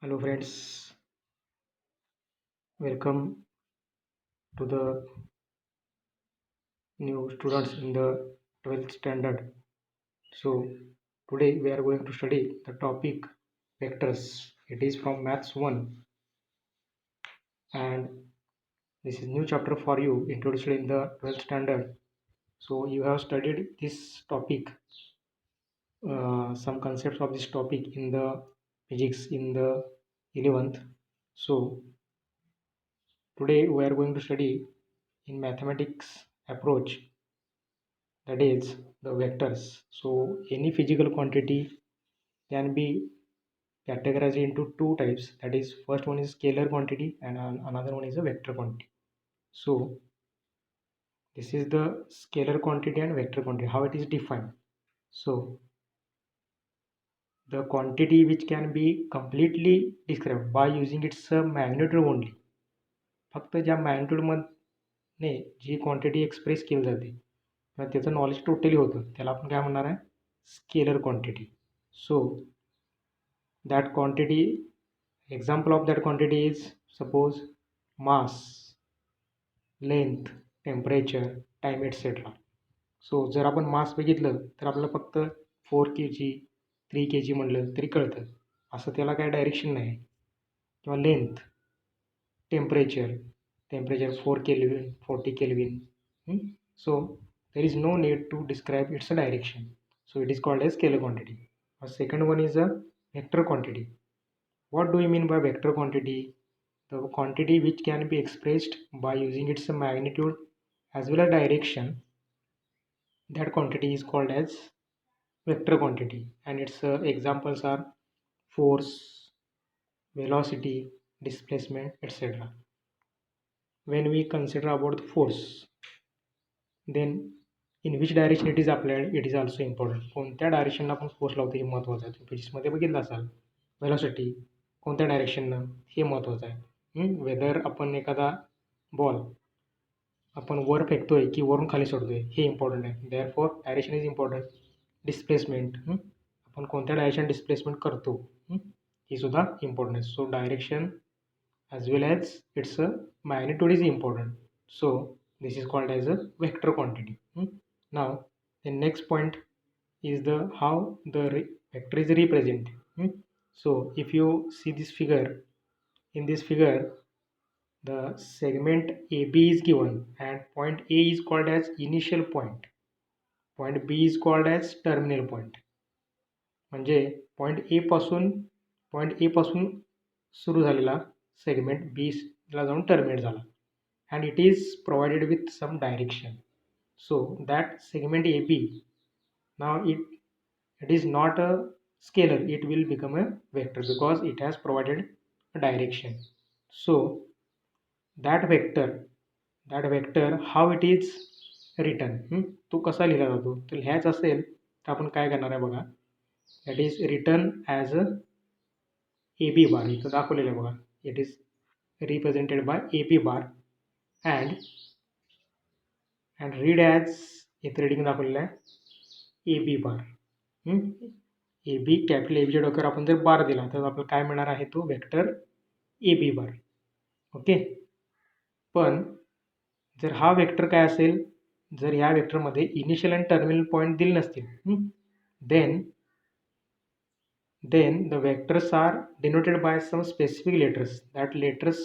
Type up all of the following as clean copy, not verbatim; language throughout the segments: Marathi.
Hello friends, welcome to the new students in the 12th standard. So today we are going to study the topic vectors. It is from Maths 1 and this is new chapter for you introduced in the 12th standard. So you have studied this topic, some concepts of this topic in the physics in the 11th. So today we are going to study in mathematics approach, that is the vectors. So any physical quantity can be categorized into two types, that is first one is scalar quantity and another one is a vector quantity. So this is the scalar quantity and vector quantity, how it is defined. So the quantity which can be completely described by using its magnitude only, फक्त ज्या मॅग्निट्यूड मध्ये जी क्वांटिटी एक्सप्रेस केली जाते किंवा त्याचं नॉलेज टोटली होतं त्याला आपण काय म्हणणार आहे, scalar quantity. So that quantity, example of that quantity is suppose mass, length, temperature, time, etc. So जर आपण मास बघितलं तर आपल्याला फक्त 4 kg 3 kg म्हणलं तरी कळतं, असं त्याला काय डायरेक्शन नाही. किंवा length, temperature 4 Kelvin 40 Kelvin. So there is no need to describe its direction, so it is called as scalar quantity. Second one is a vector quantity. What do you mean by vector quantity? The quantity which can be expressed by using its magnitude as well as direction, that quantity is called as vector quantity, and its examples are force, velocity, displacement, etc. When we consider about the force, then in which direction it is applied, it is also important. कोणत्या डायरेक्शनला आपण फोर्स लावतो हे महत्त्वाचं आहे. तुम्ही फिजिक्समध्ये बघितलं असाल, वेलॉसिटी कोणत्या डायरेक्शननं हे महत्त्वाचं आहे. वेदर आपण एखादा बॉल आपण वर फेकतोय की वरून खाली सोडतोय हे इम्पॉर्टंट आहे. Therefore direction is important. Displacement, आपण कोणत्या डायरेक्शन डिस्प्लेसमेंट करतो ही सुद्धा इम्पॉर्टंट आहे. So direction as well as its magnitude is important. So this is called as a vector quantity. Now the next point is the how the vector is represented. So if you see this figure, in this figure the segment AB is given and point A is called as initial point, point B is called as terminal point. म्हणजे पॉईंट ए पासून सुरू झालेला सेगमेंट बी ला जाऊन टर्मिनेट झाला, and it is provided with some direction. So that segment AB, now it is not a scalar, it will become a vector because it has provided a direction. So that vector how it is written, तो कसा लिहिला जातो, तर लिहायचा असेल तर आपण काय करणार आहे बघा, that is written as a AB bar. इथं दाखवलेलं आहे बघा, it is represented by AB bar and read as, इथं रीडिंग दाखवलेलं आहे AB bar. AB कॅपिटल एबीच्या डोक्यावर आपण जर बार दिला तर आपल्याला काय मिळणार आहे, तो वेक्टर AB बार. ओके, पण जर हा वेक्टर काय असेल, जर ह्या वेक्टरमध्ये इनिशियल आणि टर्मिनल पॉईंट दिले नसतील, then the vectors are denoted by some specific letters. That letters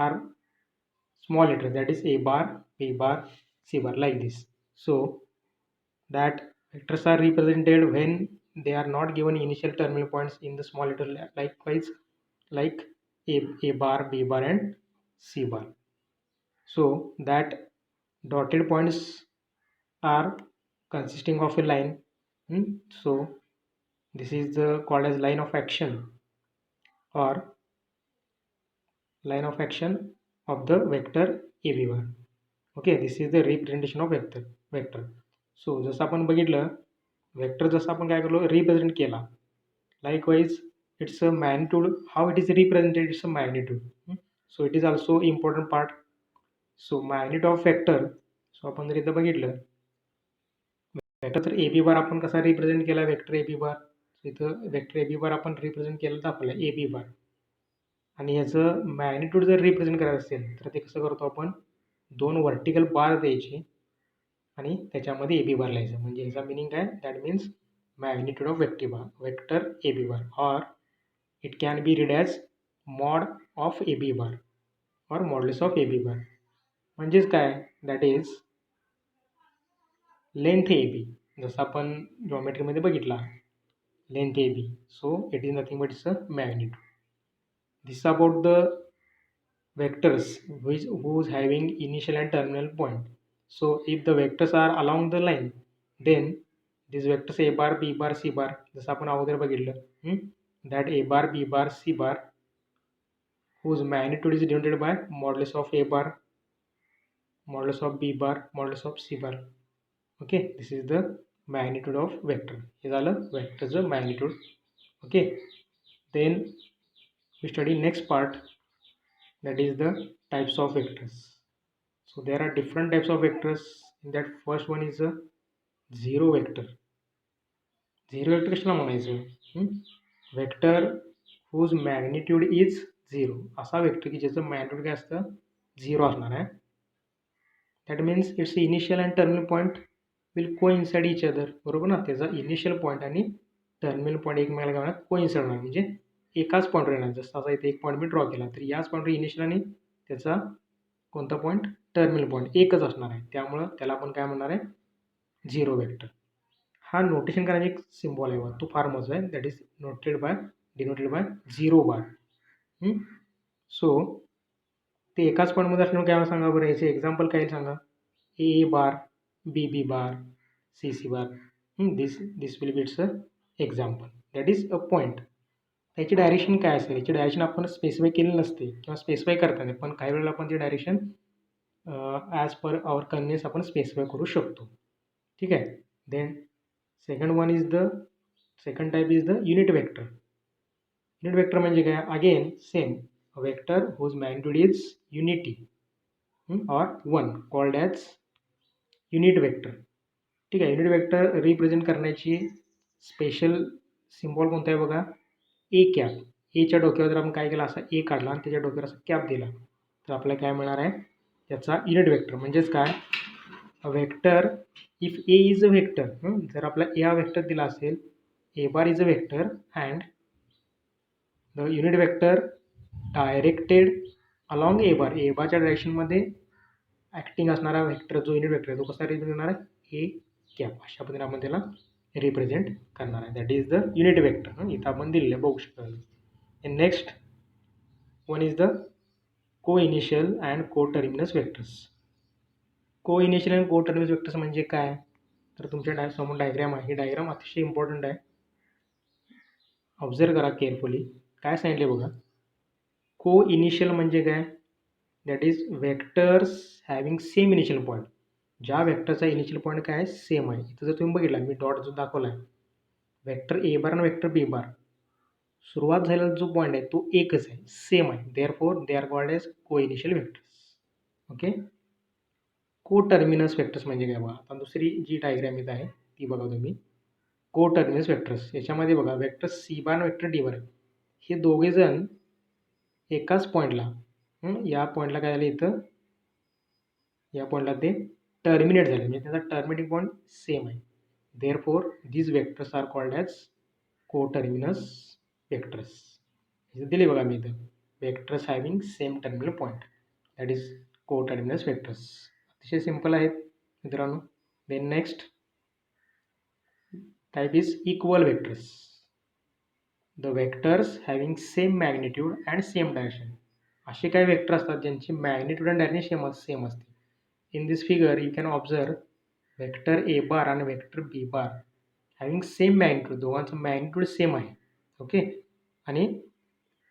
are small letters, that is A bar, B bar, C bar, like this. So that vectors are represented when they are not given initial terminal points in the small letter, likewise like A bar, B bar and C bar. So that dotted points are consisting of a line. So this is called as line of action or line of action of the vector AB bar. Okay, this is the representation of vector. So जसं आपण बघितलं, वेक्टर जसं आपण काय करलो, रिप्रेझेंट केला, likewise it's a magnitude, how it is represented, it's a magnitude. So it is also important part. So magnitude of vector, so आपण जर इथं बघितलं वेक्टर, तर AB बार आपण कसा रिप्रेझेंट केला, वेक्टर AB बार, इथं वेक्टर AB बार आपण रिप्रेझेंट केलं दाखवलं AB बार. आणि ह्याचं मॅग्निट्यूड जर रिप्रेझेंट करायचं असेल तर ते कसं करतो आपण, 2 व्हर्टिकल बार द्यायचे आणि त्याच्यामध्ये ए बी बार लिहायचं. म्हणजे ह्याचा मिनिंग काय, that means magnitude of vector A B bar, or it can be read as mod of A B bar or modulus of A B bar. म्हणजेच काय, that is length A B, जसं आपण जॉमेट्रीमध्ये बघितला length A B. So it is nothing but it's a magnitude. This is about the vectors whose having initial and terminal point. So if the vectors are along the line, then these vectors a bar, b bar, c bar, जसं आपण अगोदर बघितलं, that a bar, b bar, c bar whose magnitude is denoted by modulus of a bar, modulus of b bar, modulus of c bar. Okay, this is the magnitude of vector. हे झालं vectorचं magnitude. Okay, then we study next part, that is the types of vectors. So there are different types of vectors. In that first one is a zero vector. Zero vector कशाला म्हणायचं, vector whose magnitude is zero, असा वेक्टर की ज्याचं मॅग्निट्यूड काय असतं, झिरो असणार आहे. That means it's initial and terminal point will coincide each other, बरोबर ना. त्याचा इनिशियल पॉईंट आणि टर्मिनल पॉईंट एकमेकाला कोइन्साइड होणार, म्हणजे एकाच पॉईंटवर येणार. जसं आता इथे एक पॉईंट मी ड्रॉ केला तर याच पॉईंटवर इनिशियल आणि त्याचा कोणता पॉईंट, टर्मिनल पॉईंट एकच असणार आहे. त्यामुळं त्याला आपण काय म्हणणार आहे, झिरो वेक्टर. हा नोटेशन करायचा एक सिम्बॉल आहे, तो फार महत्त्वाचा आहे. That is denoted by zero bar. So ते एकाच पॉईंटमध्ये असल्यामुळे काय सांगा बरं, याचे एक्झाम्पल काय सांगा, A bar, B B bar, C C bar. This will be it's a example, that is a point. त्याची डायरेक्शन काय असेल, याची डायरेक्शन आपण स्पेसिफाय केली नसते किंवा स्पेसिफाय करता नाही, पण काही वेळेला आपण ती direction as per our convenience आपण स्पेसिफाय करू शकतो. ठीक आहे. Then second type is the unit vector. Unit vector म्हणजे काय, again same, a vector whose magnitude is unity or 1 called as unit vector. ठीक आहे. युनिट वेक्टर रिप्रेझेंट करण्याची स्पेशल सिम्बॉल कोणता आहे बघा, ए कॅप. एच्या डोक्यावर जर आपण काय केलं, असा ए काढला आणि त्याच्या डोक्यावर असा कॅप दिला तर आपल्याला काय मिळणार आहे, त्याचा युनिट वेक्टर. म्हणजेच काय, a vector if A is a vector, जर आपला ए हा वेक्टर दिला असेल, A bar is a vector and the unit vector directed along A bar, A बारच्या डायरेक्शनमध्ये ॲक्टिंग असणारा वेक्टर जो युनिट वेक्टर आहे तो कसा रिप्रेझेंट करणार आहे, ए कॅप. अशा पद्धतीने आपण त्याला रिप्रेझेंट करणार आहे. That is the unit vector. इथं आपण दिलेलं बघू शकतो. नेक्स्ट वन इज द को इनिशियल अँड को टर्मिनस वेक्टर्स. को इनिशियल अँड को टर्मिनस वेक्टर्स म्हणजे काय, तर तुमच्या समोर डायग्राम आहे. ही डायग्राम अतिशय इम्पॉर्टंट आहे, ऑब्झर्व करा केअरफुली. काय सांगितले बघा, को इनिशियल म्हणजे काय, that is vectors having same initial point. ज्या वेक्टरचा इनिशियल पॉईंट काय आहे, सेम आहे. इथं जर तुम्ही बघितला, मी डॉट जो दाखवला आहे, वेक्टर ए बार आणि वेक्टर बी बार सुरुवात झालेला जो पॉईंट आहे तो एकच आहे, सेम आहे. Therefore they are called as co initial vectors. Okay. Co terminus vectors म्हणजे काय बघा, आता दुसरी जी डायग्राम इथं आहे ती बघा तुम्ही. को टर्मिनस वेक्टर्स याच्यामध्ये बघा, वेक्टर सी बार आणि वेक्टर डी बार आहे, हे दोघेजण एकाच पॉईंटला, या पॉईंटला काय झालं, इथं या पॉईंटला ते टर्मिनेट झाले, म्हणजे त्याचा टर्मिनेटिंग पॉईंट सेम आहे. Therefore these vectors are called as coterminous vectors. इथे दिले बघा मी इथं, vectors having same terminal point, that is coterminous vectors. अतिशय सिंपल आहेत मित्रांनो. Then next type is equal vectors. The vectors having same magnitude and same direction. असे काही वेक्टर असतात ज्यांची मॅग्निट्यूड आणि डायरेक्शन सेम असते. In this figure you can observe vector A bar आणि vector B bar having same magnitude, दोघांचं मॅग्निट्यूड सेम आहे. ओके. आणि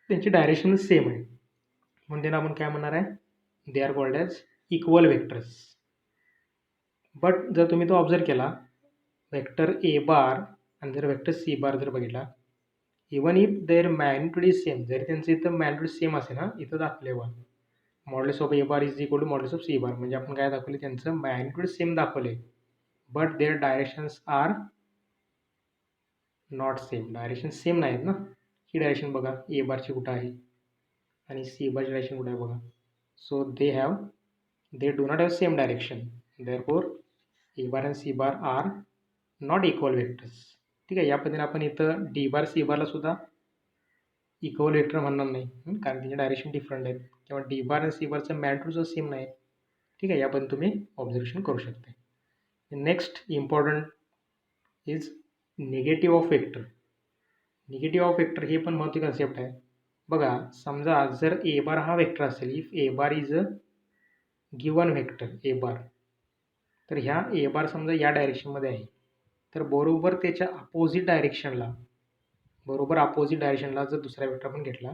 त्यांची डायरेक्शन सेम आहे, म्हणून त्यांना आपण काय म्हणणार आहे, दे are called as equal vectors. But जर तुम्ही तो ऑब्झर्व केला, वेक्टर ए बार आणि जर वेक्टर सी बार जर बघितला, even if their magnitude is same, जरी त्यांचं इथं मॅग्निट्यूड सेम असेल ना, इथं दाखवले modulus of A bar is equal to modulus of C bar, म्हणजे आपण काय दाखवले, त्यांचं मॅग्निट्यूड सेम दाखवले, but their directions are not same. Direction same नाहीत ना. ही डायरेक्शन बघा ए बारची कुठं आहे, आणि सी बारची डायरेक्शन कुठे आहे बघा. So they do not have same direction, therefore A bar आणि C bar are not equal vectors. ठीक आहे. या पद्धतीने आपण इथं डी बार सी बारला सुद्धा इक्वल वेक्टर म्हणणार नाही, कारण त्याचे डायरेक्शन डिफरंट आहेत, किंवा डी बार आणि सी बारचं मॅग्निट्यूड सेम नाही. ठीक आहे. यापर्यंत तुम्ही ऑब्झर्वेशन करू शकता. Next important is negative of vector. Negative of vector हे पण महत्त्वाची कन्सेप्ट आहे. बघा, समजा जर ए बार हा वेक्टर असेल, if A bar is a given vector A bar, तर ह्या ए बार समजा या डायरेक्शनमध्ये आहे, तर बरोबर त्याच्या अपोजिट डायरेक्शनला जर दुसरा वेक्टर आपण घेतला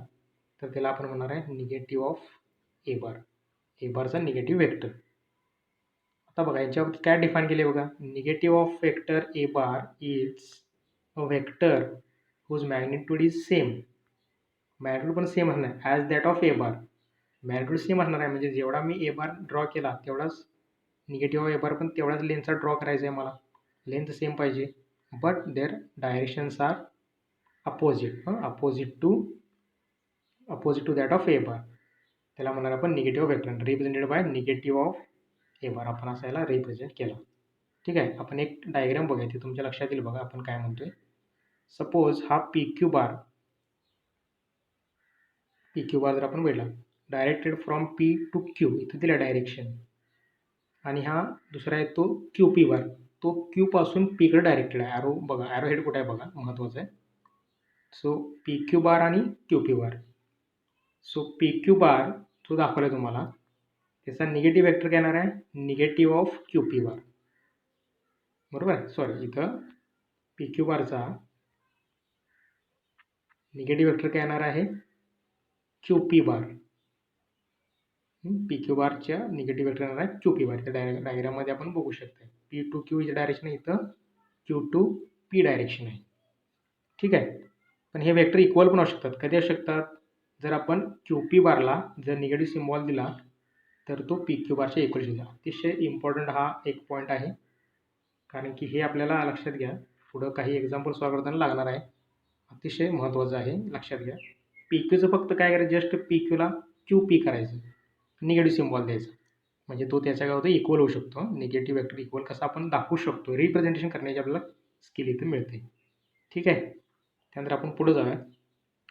तर त्याला आपण म्हणणार आहे निगेटिव्ह ऑफ ए बार. ए बारचा निगेटिव्ह वेक्टर. आता बघा याच्यावरती काय डिफाईन केले बघा. Negative of vector A bar is a vector whose magnitude is same. Magnitude पण सेम असणार as that of A bar. Magnitude same असणार आहे, म्हणजे जेवढा मी ए बार ड्रॉ केला तेवढाच निगेटिव्ह ऑफ ए बार पण तेवढाच लेंथचा ड्रॉ करायचा आहे मला. लेंथ सेम पाहिजे, but their directions are opposite. Opposite to that of A bar. त्याला म्हणणार आपण negative vector, represented by negative of A bar. आपण असा याला रिप्रेझेंट केला. ठीक आहे. आपण एक डायग्राम बघूया, ते तुमच्या लक्षात येईल बघा आपण काय म्हणतोय. सपोज हा पी क्यू बार जर आपण बघितला, directed from P to Q, इथं दिला डायरेक्शन, आणि हा दुसरा आहे तो क्यू पी बार, तो क्यू पासून पीकडे डायरेक्टेड आहे. ॲरो बघा, ॲरो हेड कुठे आहे बघा, महत्त्वाचं आहे. सो पी क्यू बार आणि क्यू पी बार. सो पी क्यू बार जो दाखवला आहे तुम्हाला, त्याचा निगेटिव्ह वेक्टर काय येणार आहे, निगेटिव्ह ऑफ क्यू पी बार. बरोबर आहे. सॉरी, इथं पी क्यू बारचा निगेटिव्ह वेक्टर काय येणार आहे, क्यू पी बार. पी क्यू बारच्या निगेटिव्ह वेक्टर येणार आहे क्यू पी बार. त्या डायग्राममध्ये आपण बघू शकतो. पी टू क्यू इथं डायरेक्शन आहे, इथं क्यू टू पी डायरेक्शन आहे. ठीक आहे. पण हे वेक्टर इक्वल पण असू शकतात. कधी असू शकतात, जर आपण क्यू पी बारला जर निगेटिव्ह सिम्बॉल दिला तर तो पी क्यू बारच्या इक्वल होईल. अतिशय इम्पॉर्टंट हा एक पॉईंट आहे, कारण की हे आपल्याला लक्षात घ्या, पुढं काही एक्झाम्पल सॉल्व करताना लागणार आहे. अतिशय महत्त्वाचं आहे, लक्षात घ्या. पी क्यूचं फक्त काय करायचं, जस्ट पी क्यूला क्यू पी करायचं, निगेटिव्ह सिम्बॉल द्यायचा, म्हणजे तो त्याच्या काय होतं, इक्वल होऊ शकतो. निगेटिव्ह वेक्टर इक्वल कसं आपण दाखवू शकतो, रिप्रेझेंटेशन करण्याची आपल्याला स्किल इथं मिळते. ठीक आहे. त्यानंतर आपण पुढे जाऊया.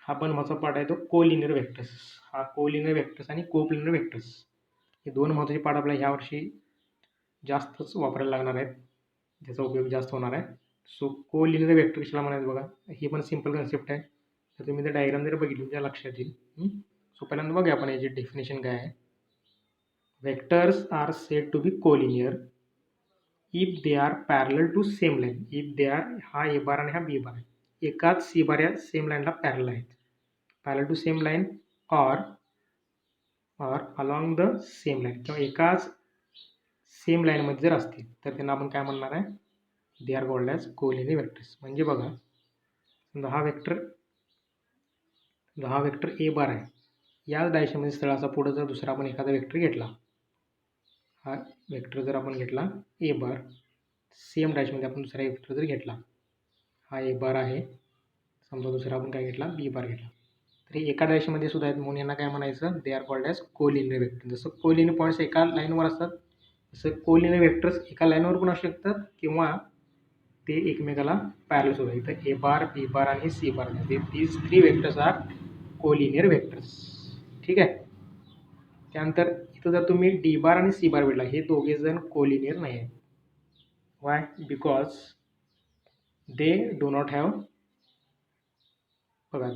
हा पण महत्त्वाचा पार्ट आहे तो कोलिनियर वेक्टर्स. हा कोलिनियर वेक्टर्स आणि कोप्लिनियर वेक्टर्स हे दोन महत्त्वाचे पार्ट आपल्याला ह्यावर्षी जास्तच वापरायला लागणार आहेत, ज्याचा उपयोग जास्त होणार आहे. सो कोलिनियर वेक्टर कशाला म्हणायचं बघा, ही पण सिम्पल कन्सेप्ट आहे. तर तुम्ही ते डायग्राम जर बघितली तुमच्या लक्षात येईल. सो पहिल्यांदा बघूया आपण याची डेफिनेशन काय आहे. Vectors are said to be collinear if they are parallel to same line. If they are, हा ए बार आणि हा बी बार आहे, एकाच सी बार या सेम लाईनला पॅरल आहेत. Parallel to same line or along the same line, किंवा एकाच सेम लाईनमध्ये जर असतील तर त्यांना आपण काय म्हणणार आहे, दे are called as collinear vectors. म्हणजे बघा, समजा हा वेक्टर ए बार आहे, याच डायरेक्शनमध्ये स्थळाचा पुढं जर दुसरा आपण एखादा वेक्टर घेतला, हा वेक्टर जर आपण घेतला ए बार, सेम डायरेक्शनमध्ये आपण दुसरा वेक्टर जर घेतला, हा ए बार आहे, समजा दुसरा आपण काय घेतला, बी बार घेतला, तर हे एका डायरेक्शनमध्ये सुद्धा आहेत, म्हणून यांना काय म्हणायचं, दे are called as collinear vector. जसं कोलिनियर पॉईंट्स एका लाईनवर असतात, तसं कोलिनियर वेक्टर्स एका लाईनवर पण असू शकतात, किंवा ते एकमेकाला पॅरलल सुद्धा. इथं ए बार, बी बार आणि C bar, these three vectors are collinear vectors. ठीक आहे. त्यानंतर इथं जर तुम्ही डी बार आणि सी बार भेटला, हे दोघे जण कोलिनियर नाही आहेत. Y? Because they do not have, बघा,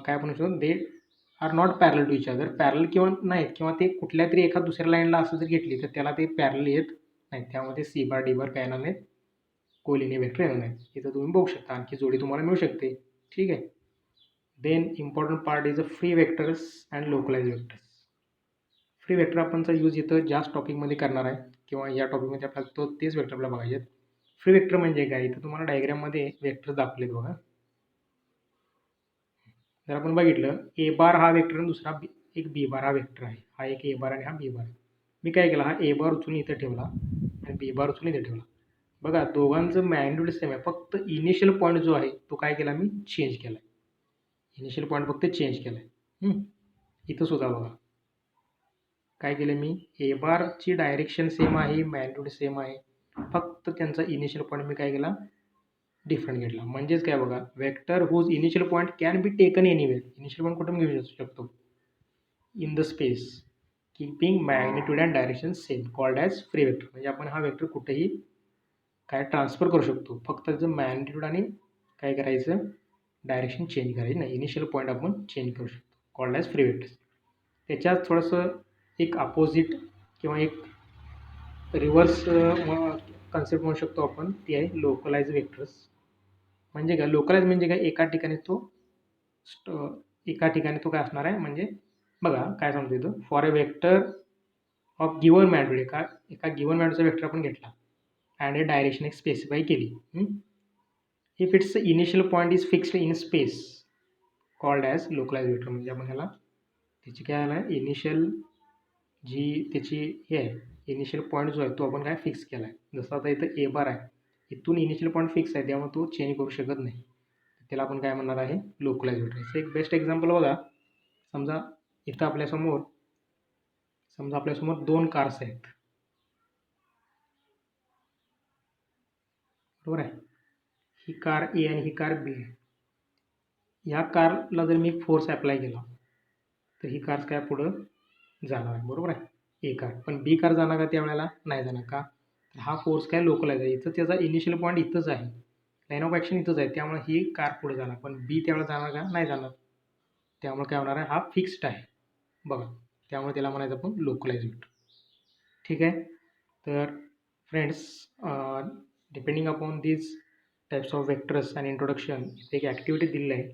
काय म्हणू शकतो, दे आर नॉट पॅरल टू इच अदर. पॅरल किंवा नाहीत, किंवा ते कुठल्या तरी एका दुसऱ्या लाईनला असं जर घेतली तर त्याला ते पॅरल येत नाहीत. त्यामध्ये सी बार डी बार काय येणार नाहीत, कोलिनियर वेक्टर येणार नाहीत. इथं तुम्ही बघू शकता, आणखी जोडी तुम्हाला मिळू शकते. ठीक आहे. Then important part is a free vectors and localize vectors. Free vector आपणचा यूज इथं जास्त टॉपिकमध्ये करणार आहे, किंवा या टॉपिकमध्ये आपल्याला तेच वेक्टर आपल्याला बघायचे आहेत. फ्री वेक्टर म्हणजे काय, इथं तुम्हाला डायग्राममध्ये वेक्टर दाखवलेत बघा. जर आपण बघितलं, ए बार हा वेक्टर आणि दुसरा एक बी बार हा वेक्टर आहे. हा एक ए बार आणि हा बी बार. मी काय केला, हा ए बार उचलून इथं ठेवला आणि बी बार उचलून इथं ठेवला. बघा, दोघांचं मॅग्निट्यूड सेम आहे, फक्त इनिशियल पॉईंट जो आहे तो काय केला, मी चेंज केला. इनिशियल पॉईंट फक्त चेंज केला आहे. इथं सुद्धा बघा काय केलं मी, ए बारची डायरेक्शन सेम आहे, मॅग्निट्यूड सेम आहे, फक्त त्यांचा इनिशियल पॉईंट मी काय केला डिफरंट घेतला. म्हणजेच काय बघा, vector whose initial point can be taken anywhere. Initial point कुठून घेऊ शकतो, in the space, keeping magnitude and direction same, called as free vector. म्हणजे आपण हा वेक्टर कुठेही काय ट्रान्सफर करू शकतो, फक्त त्याचं मॅग्निट्यूड आणि काय करायचं डायरेक्शन चेंज करायची नाही, इनिशियल पॉईंट आपण चेंज करू शकतो, कॉल्ड ॲज फ्री वेक्टर्स. त्याच्यात थोडंसं एक अपोजिट किंवा एक रिव्हर्स कन्सेप्ट म्हणू शकतो आपण, ती आहे लोकलाइज वेक्टर्स. म्हणजे काय लोकलाइज म्हणजे काय, एका ठिकाणी तो काय असणार आहे, म्हणजे बघा काय सांगतो इथं, for a vector of given magnitude, एका गिवन मॅग्निट्यूडचा वेक्टर आपण घेतला अँड ए डायरेक्शन एक स्पेसिफाय केली. If it's initial point is fixed in space, called as localise vector. म्हणजे आपण ह्याला त्याची काय आलं, इनिशियल जी त्याची हे आहे, इनिशियल पॉईंट जो आहे तो आपण काय फिक्स केला आहे. जसं आता इथं ए बार आहे, इथून इनिशियल पॉईंट फिक्स आहे, त्यामुळे तो चेंज करू शकत नाही, त्याला आपण काय म्हणणार आहे लोकलाइज वेक्टर. एक बेस्ट एक्झाम्पल बघा, समजा इथं आपल्यासमोर दोन कार्स आहेत, बरोबर आहे. ही कार ए आणि ही कार बी आहे. या कारला जर मी फोर्स अप्लाय केला तर ही कार काय पुढं जाणार आहे, बरोबर आहे, ए कार. पण बी कार जाणार का त्यावेळेला, नाही जाणार. का, तर हा फोर्स काय लोकलाइज आहे, इथं त्याचा इनिशियल पॉईंट इथंच आहे, लाईन ऑफ ॲक्शन इथंच आहे, त्यामुळे ही कार पुढे जाणार. पण बी त्यावेळेला जाणार का, नाही जाणार. त्यामुळे काय होणार आहे, हा फिक्स्ड आहे बघा, त्यामुळे त्याला म्हणायचं आपण लोकलाइज वेक्टर. ठीक आहे. तर friends, depending upon these types of vectors आणि इंट्रोडक्शन, इथे एक ॲक्टिव्हिटी दिलेली आहे.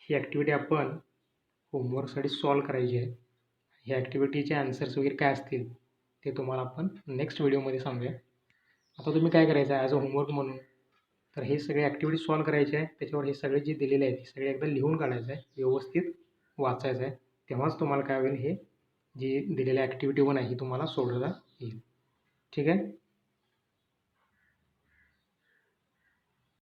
ही ॲक्टिव्हिटी आपण होमवर्कसाठी सॉल्व करायची आहे. ह्या ॲक्टिव्हिटीचे आन्सर्स वगैरे काय असतील ते तुम्हाला आपण नेक्स्ट व्हिडिओमध्ये सांगूया. आता तुम्ही काय करायचं आहे ॲज अ होमवर्क म्हणून, तर हे सगळे ॲक्टिव्हिटी सॉल्व करायचे आहे. त्याच्यावर हे सगळे जे दिलेले आहेत ते सगळे एकदा लिहून काढायचं आहे, व्यवस्थित वाचायचं आहे. तेव्हाच तुम्हाला काय होईल, हे जी दिलेली ॲक्टिव्हिटी 1 आहे ही तुम्हाला सोडवता येईल. ठीक आहे.